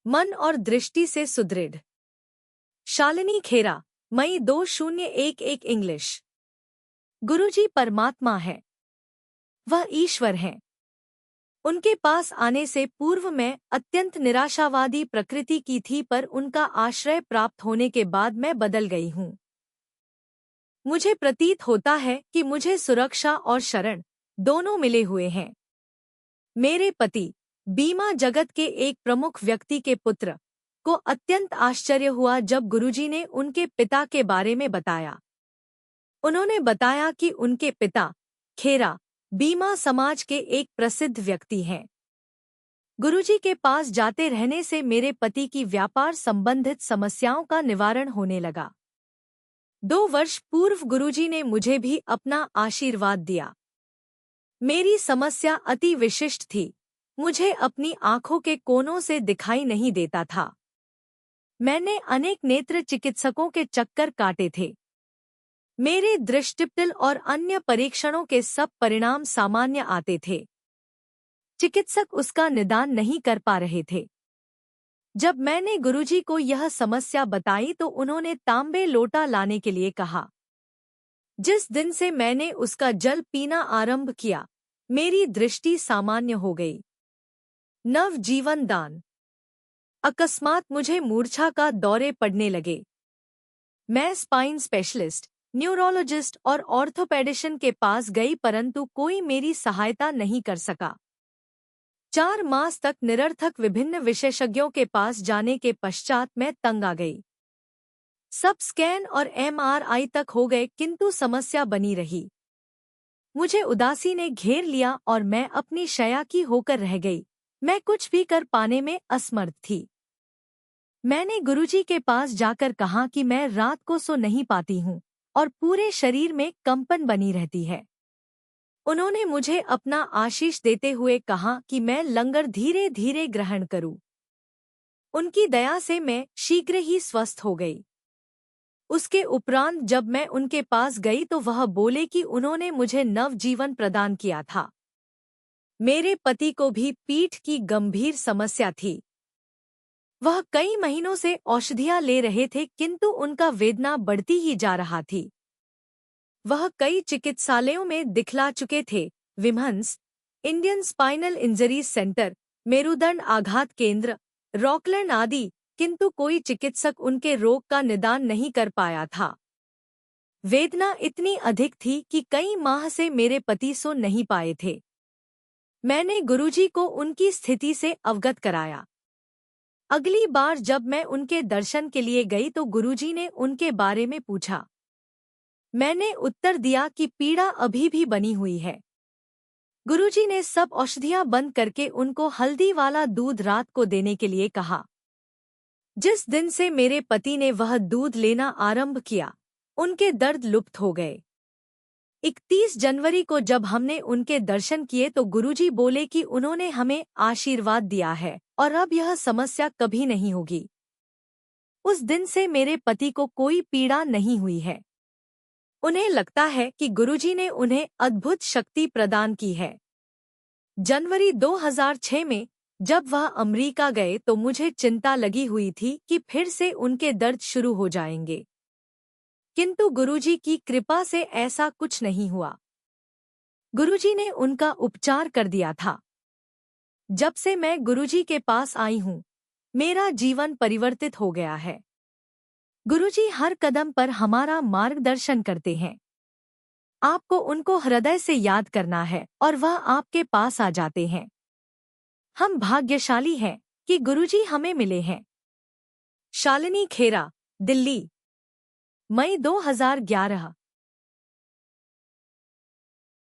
मन और दृष्टि से सुदृढ़। शालिनी खेरा, मई 2011 इंग्लिश। गुरुजी परमात्मा है, वह ईश्वर हैं। उनके पास आने से पूर्व मैं अत्यंत निराशावादी प्रकृति की थी, पर उनका आश्रय प्राप्त होने के बाद मैं बदल गई हूँ। मुझे प्रतीत होता है कि मुझे सुरक्षा और शरण दोनों मिले हुए हैं। मेरे पति, बीमा जगत के एक प्रमुख व्यक्ति के पुत्र, को अत्यंत आश्चर्य हुआ जब गुरुजी ने उनके पिता के बारे में बताया। उन्होंने बताया कि उनके पिता, खेरा, बीमा समाज के एक प्रसिद्ध व्यक्ति हैं। गुरुजी के पास जाते रहने से मेरे पति की व्यापार संबंधित समस्याओं का निवारण होने लगा। 2 वर्ष पूर्व गुरुजी ने मुझे भी अपना आशीर्वाद दिया। मेरी समस्या अति विशिष्ट थी। मुझे अपनी आंखों के कोनों से दिखाई नहीं देता था। मैंने अनेक नेत्र चिकित्सकों के चक्कर काटे थे। मेरे दृष्टिपटल और अन्य परीक्षणों के सब परिणाम सामान्य आते थे। चिकित्सक उसका निदान नहीं कर पा रहे थे। जब मैंने गुरुजी को यह समस्या बताई तो उन्होंने तांबे लोटा लाने के लिए कहा। जिस दिन से मैंने उसका जल पीना आरंभ किया, मेरी दृष्टि सामान्य हो गई। नव जीवन दान। अकस्मात मुझे मूर्छा का दौरे पड़ने लगे। मैं स्पाइन स्पेशलिस्ट, न्यूरोलॉजिस्ट और ऑर्थोपेडिशियन के पास गई, परंतु कोई मेरी सहायता नहीं कर सका। 4 मास तक निरर्थक विभिन्न विशेषज्ञों के पास जाने के पश्चात मैं तंग आ गई। सब स्कैन और MRI तक हो गए, किंतु समस्या बनी रही। मुझे उदासी ने घेर लिया और मैं अपनी शैया की होकर रह गई। मैं कुछ भी कर पाने में असमर्थ थी। मैंने गुरुजी के पास जाकर कहा कि मैं रात को सो नहीं पाती हूँ और पूरे शरीर में कंपन बनी रहती है। उन्होंने मुझे अपना आशीष देते हुए कहा कि मैं लंगर धीरे धीरे ग्रहण करूं। उनकी दया से मैं शीघ्र ही स्वस्थ हो गई। उसके उपरांत जब मैं उनके पास गई तो वह बोले कि उन्होंने मुझे नवजीवन प्रदान किया था। मेरे पति को भी पीठ की गंभीर समस्या थी। वह कई महीनों से औषधियां ले रहे थे, किंतु उनका वेदना बढ़ती ही जा रहा थी। वह कई चिकित्सालयों में दिखला चुके थे, VIMS, Indian spinal injuries centre, मेरुदंड आघात केंद्र, रॉकलैंड आदि, किंतु कोई चिकित्सक उनके रोग का निदान नहीं कर पाया था। वेदना इतनी अधिक थी कि कई माह से मेरे पति सो नहीं पाए थे। मैंने गुरुजी को उनकी स्थिति से अवगत कराया। अगली बार जब मैं उनके दर्शन के लिए गई तो गुरुजी ने उनके बारे में पूछा। मैंने उत्तर दिया कि पीड़ा अभी भी बनी हुई है। गुरुजी ने सब औषधियां बंद करके उनको हल्दी वाला दूध रात को देने के लिए कहा। जिस दिन से मेरे पति ने वह दूध लेना आरंभ किया, उनके दर्द लुप्त हो गए। 31 जनवरी को जब हमने उनके दर्शन किए तो गुरुजी बोले कि उन्होंने हमें आशीर्वाद दिया है और अब यह समस्या कभी नहीं होगी। उस दिन से मेरे पति को कोई पीड़ा नहीं हुई है। उन्हें लगता है कि गुरुजी ने उन्हें अद्भुत शक्ति प्रदान की है। जनवरी 2006 में जब वह अमेरिका गए तो मुझे चिंता लगी हुई थी कि फिर से उनके दर्द शुरू हो जाएंगे, किंतु गुरुजी की कृपा से ऐसा कुछ नहीं हुआ। गुरुजी ने उनका उपचार कर दिया था। जब से मैं गुरुजी के पास आई हूँ, मेरा जीवन परिवर्तित हो गया है। गुरुजी हर कदम पर हमारा मार्गदर्शन करते हैं। आपको उनको हृदय से याद करना है और वह आपके पास आ जाते हैं। हम भाग्यशाली हैं कि गुरुजी हमें मिले हैं। शालिनी खेरा, दिल्ली, मई 2011।